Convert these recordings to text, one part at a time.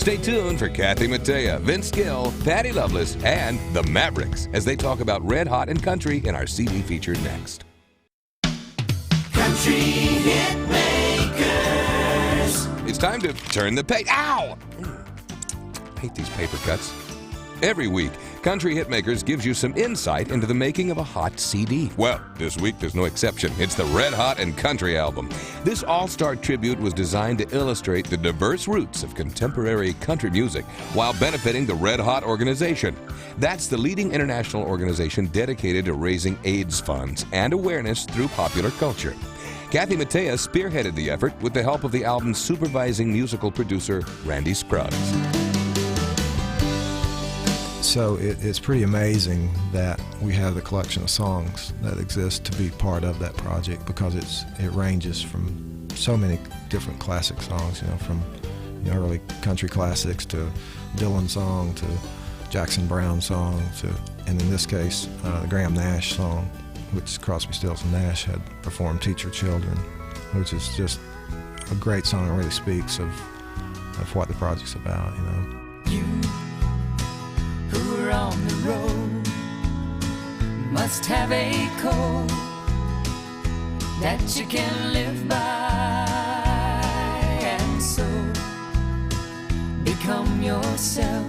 Stay tuned for Kathy Mattea, Vince Gill, Patty Loveless, and the Mavericks as they talk about Red Hot and Country in our CD feature next. Country Hitmakers. It's time to turn the page. Ow! I hate these paper cuts. Every week, Country Hitmakers gives you some insight into the making of a hot CD. Well, this week there's no exception. It's the Red Hot and Country album. This all-star tribute was designed to illustrate the diverse roots of contemporary country music while benefiting the Red Hot organization. That's the leading international organization dedicated to raising AIDS funds and awareness through popular culture. Kathy Mattea spearheaded the effort with the help of the album's supervising musical producer, Randy Scruggs. So it's pretty amazing that we have the collection of songs that exist to be part of that project, because it ranges from so many different classic songs, from early country classics to Dylan song to Jackson Browne song to, and in this case, the Graham Nash song, which Crosby, Stills, and Nash had performed, Teach Your Children, which is just a great song. It really speaks of what the project's about, You who are on the road must have a code that you can live by, and so become yourself,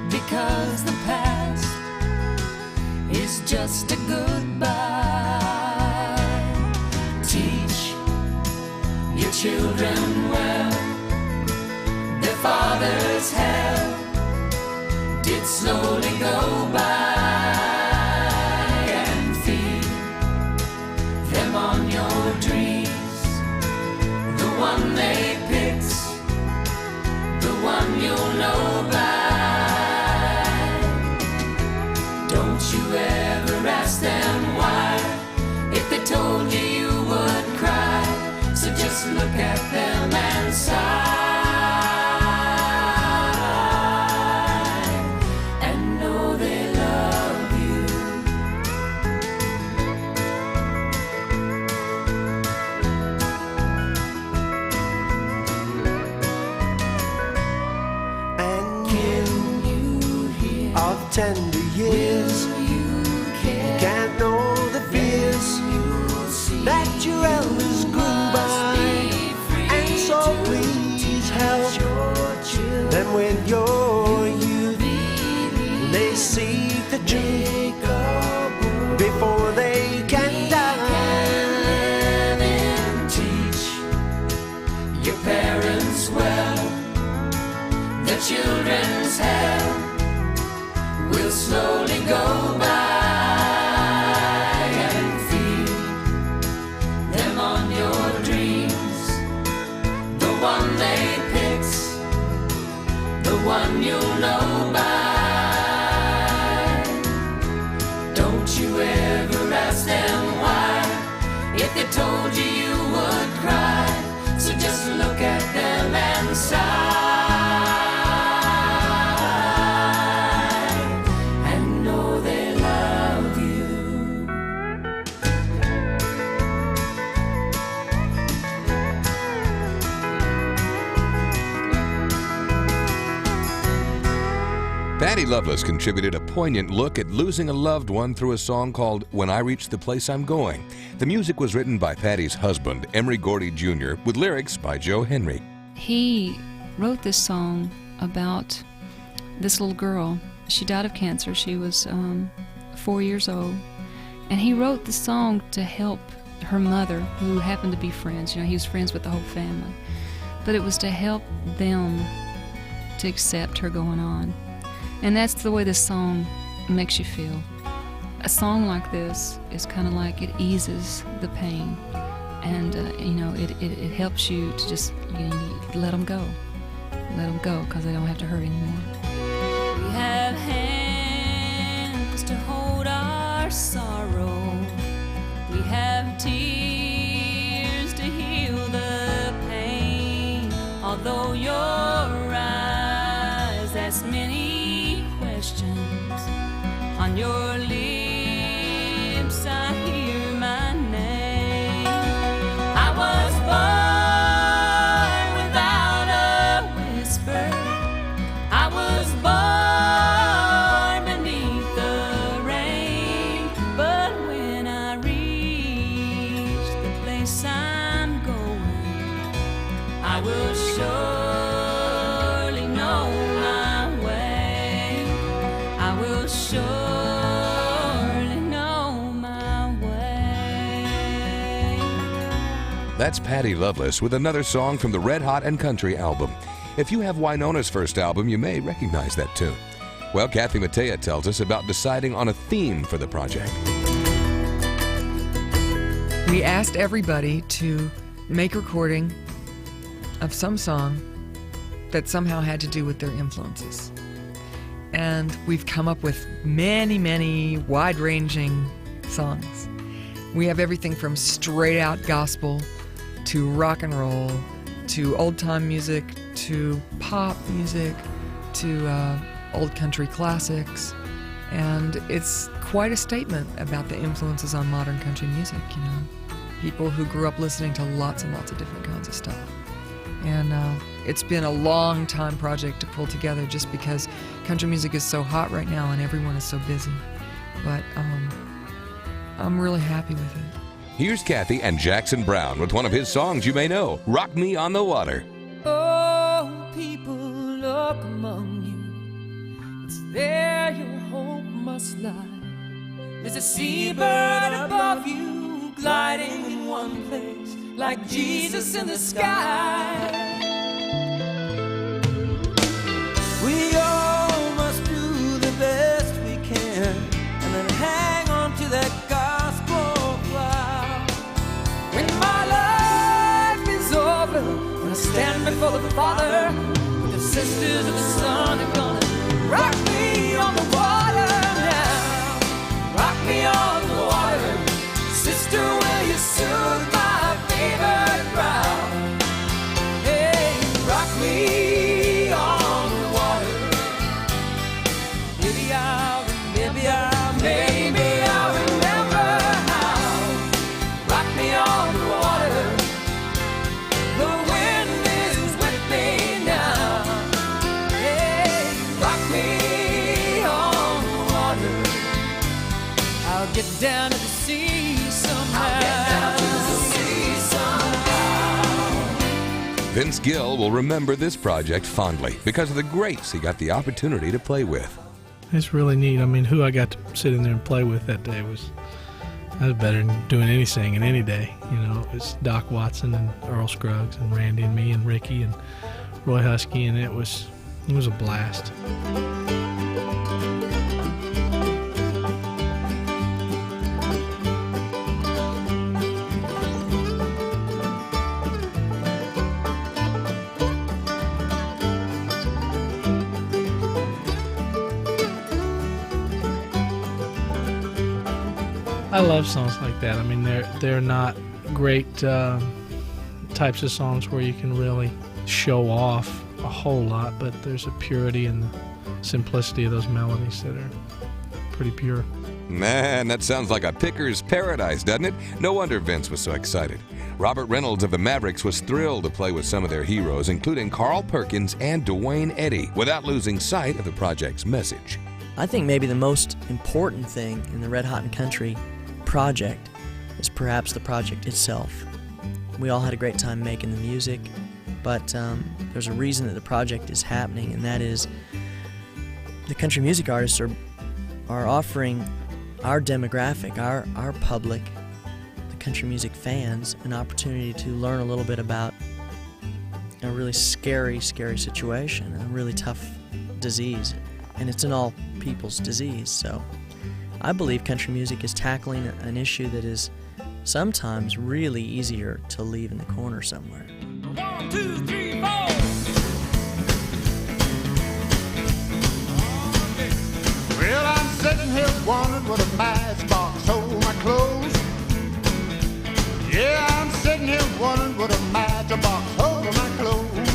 because the past is just a goodbye. Teach your children well, their father's hell did slowly go by, and feed them on your dreams, the one they picked, the one you'll know by. Don't you ever ask them why, if they told you you would cry, so just look at them and sigh. Tender years, you can't know the fears that your elders grew by, and so please help them with your youth. They seek the truth before they can die. Teach your parents well, the children's hell will slowly go by, and feed them on your dreams, the one they picked, the one you'll know by. Don't you ever ask them why, if they told you you would cry, so just look at them and sigh. Patty Loveless contributed a poignant look at losing a loved one through a song called When I Reach the Place I'm Going. The music was written by Patty's husband, Emery Gordy Jr., with lyrics by Joe Henry. He wrote this song about this little girl. She died of cancer. She was 4 years old. And he wrote the song to help her mother, who happened to be friends. He was friends with the whole family. But it was to help them to accept her going on. And that's the way this song makes you feel. A song like this is kind of like it eases the pain, and it helps you to just let them go, because they don't have to hurt anymore. We have hands to hold our sorrow. We have tears to heal the pain. Although your eyes ask many questions, on your lips I hear my name. I was born without a whisper. surely know my way. I will surely know my way. That's Patti Loveless with another song from the Red Hot and Country album. If you have Winona's first album, you may recognize that tune. Well, Kathy Mattea tells us about deciding on a theme for the project. We asked everybody to make a recording of some song that somehow had to do with their influences. And we've come up with many, many wide-ranging songs. We have everything from straight-out gospel to rock and roll to old-time music to pop music to old country classics. And it's quite a statement about the influences on modern country music, you know. People who grew up listening to lots and lots of different kinds of stuff. And it's been a long time project to pull together just because country music is so hot right now and everyone is so busy. But I'm really happy with it. Here's Kathy and Jackson Browne with one of his songs you may know, Rock Me on the Water. Oh, people, look among you. It's there your hope must lie. There's a seabird above you, gliding in one place, like Jesus in the sky. We all must do the best we can and then hang on to that gospel cloud. When my life is over, when I stand before the Father, with the sisters of the Son are gonna rock me on the water now. Rock me on the water. Sister, will you soothe my fevered brow? Hey, rock me on the water. Maybe I'll remember how. Rock me on the water. The wind is with me now. Hey, rock me on the water. I'll get down to the sea somehow. Vince Gill will remember this project fondly because of the greats he got the opportunity to play with. It's really neat. I mean, who I got to sit in there and play with that day was better than doing any singing any day. You know, it's Doc Watson and Earl Scruggs and Randy and me and Ricky and Roy Husky, and it was a blast. I love songs like that. I mean, they're not great types of songs where you can really show off a whole lot, but there's a purity and the simplicity of those melodies that are pretty pure. Man, that sounds like a picker's paradise, doesn't it? No wonder Vince was so excited. Robert Reynolds of the Mavericks was thrilled to play with some of their heroes, including Carl Perkins and Duane Eddy, without losing sight of the project's message. I think maybe the most important thing in the Red Hot and Country project is perhaps the project itself. We all had a great time making the music, but there's a reason that the project is happening, and that is the country music artists are offering our demographic, our public, the country music fans, an opportunity to learn a little bit about a really scary situation, a really tough disease, and it's an all people's disease. So I believe country music is tackling an issue that is sometimes really easier to leave in the corner somewhere. 1, 2, 3, 4. Well, I'm sitting here wondering what a matchbox hold my clothes. Yeah, I'm sitting here wondering what a matchbox hold my clothes.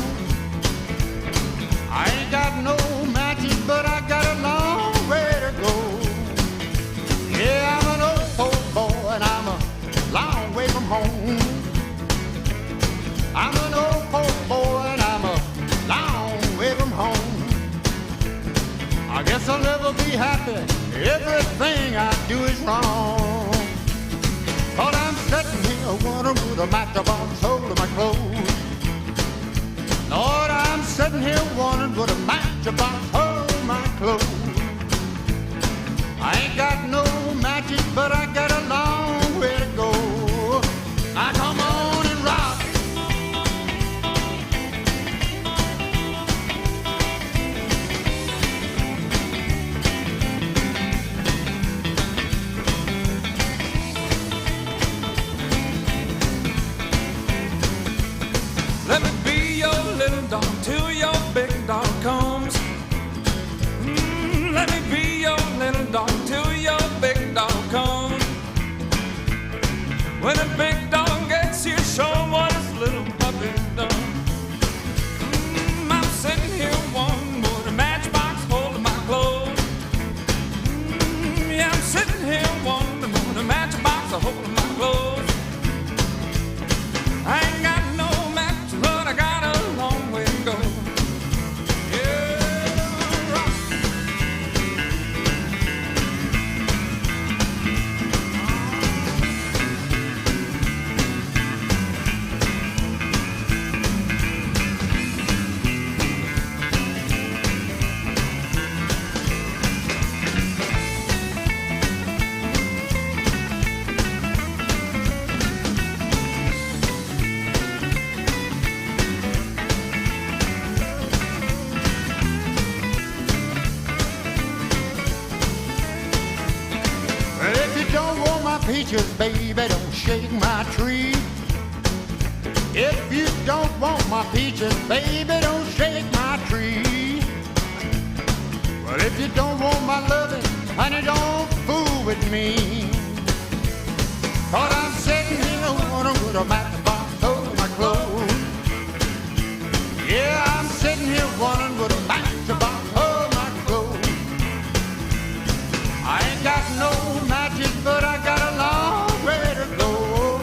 I ain't got no matches, but I got a long way to go. Yeah, I'm an old poor boy and I'm a long way from home. I'm an old poor boy and I'm a long way from home. I guess I'll never be happy, everything I do is wrong. But I'm sitting here wondering would a matchbox hold my clothes. sitting here wondering would a matchbox hold my clothes. I ain't got no matches, but I got a long way to go. Now come on and rock. Let me be your little dog till your big dog comes. Let me be your little dog till your big dog comes. When a big dog gets here, show what his little puppy done. I'm sitting here one with a matchbox holding my clothes. Yeah, I'm sitting here one with a matchbox holding my clothes. I ain't got no match, but I got a long way to go. Yeah, rock. Well, if you don't want my peaches, baby, don't shake my tree. If you don't want my peaches, baby, don't shake my tree. Well, if you don't want my loving, honey, don't fool with me. Cause I'm sitting here wondering would a matchbox hold my clothes. Yeah, I'm sitting here wondering would a matchbox hold my clothes. I ain't got no matches, but I got a long way to go.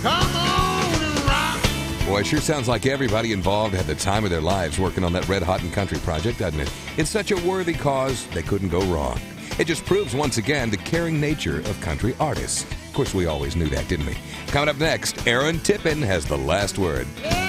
Come on and rock. Boy, it sure sounds like everybody involved had the time of their lives working on that Red Hot and Country project, doesn't it? It's such a worthy cause, they couldn't go wrong. It just proves once again the caring nature of country artists. Of course, we always knew that, didn't we? Coming up next, Aaron Tippin has the last word. Yeah.